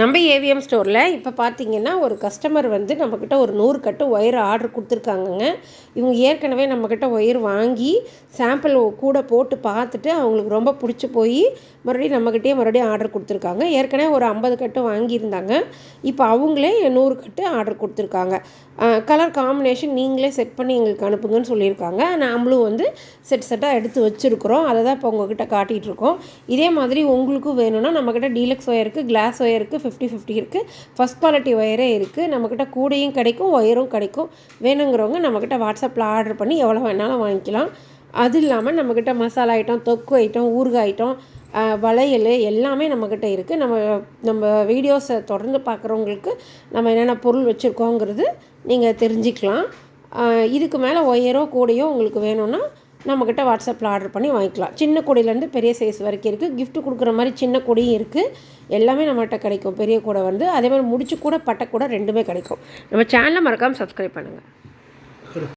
நம்ம ஏவிஎம் ஸ்டோரில் இப்போ பார்த்தீங்கன்னா ஒரு கஸ்டமர் வந்து நம்மக்கிட்ட ஒரு 100 கட்டு ஒயர் ஆர்டர் கொடுத்துருக்காங்கங்க. இவங்க ஏற்கனவே நம்மக்கிட்ட ஒயர் வாங்கி சாம்பிள் கூட போட்டு பார்த்துட்டு அவங்களுக்கு ரொம்ப பிடிச்சி போய் மறுபடியும் ஆர்டர் கொடுத்துருக்காங்க. ஏற்கனவே ஒரு 50 கட்டு வாங்கியிருந்தாங்க. இப்போ அவங்களே 100 கட்டு ஆர்டர் கொடுத்துருக்காங்க. கலர் காம்பினேஷன் நீங்களே செட் பண்ணி எங்களுக்கு அனுப்புங்கன்னு சொல்லியிருக்காங்க. நாமளும் வந்து செட்டாக எடுத்து வச்சுருக்குறோம். அதை தான் இப்போ உங்கள்கிட்ட காட்டிகிட்ருக்கோம். இதே மாதிரி உங்களுக்கும் வேணும்னா நம்மக்கிட்ட டீலக்ஸ் ஒயர் இருக்குது, கிளாஸ் ஒயர் இருக்குது, 50-50 இருக்குது, ஃபஸ்ட் குவாலிட்டி ஒயரே இருக்குது. நம்மக்கிட்ட கூடையும் கிடைக்கும், ஒயரும் கிடைக்கும். வேணுங்கிறவங்க நம்மக்கிட்ட வாட்ஸ்அப்பில் ஆர்டர் பண்ணி எவ்வளோ வேணாலும் வாங்கிக்கலாம். அது இல்லாமல் நம்மக்கிட்ட மசாலா ஐட்டம், தொக்கு ஐட்டம், ஊறுகாய் ஐட்டம், வளையல் எல்லாமே நம்மக்கிட்ட இருக்குது. நம்ம வீடியோஸை தொடர்ந்து பார்க்குறவங்களுக்கு நம்ம என்னென்ன பொருள் வச்சுருக்கோங்கிறது நீங்கள் தெரிஞ்சுக்கலாம். இதுக்கு மேலே ஒயரோ கூடையோ உங்களுக்கு வேணும்னா நம்மக்கிட்ட வாட்ஸ்அப்பில் ஆர்டர் பண்ணி வாங்கிக்கலாம். சின்ன கூடையிலேருந்து பெரிய சைஸ் வரைக்கும் இருக்குது. கிஃப்ட் கொடுக்குற மாதிரி சின்ன கூடையும் இருக்குது. எல்லாமே நம்மகிட்ட கிடைக்கும். பெரிய கூடை வந்து அதே மாதிரி முடிச்சு கூட பட்டை கூட ரெண்டுமே கிடைக்கும். நம்ம சேனலை மறக்காமல் சப்ஸ்கிரைப் பண்ணுங்கள்.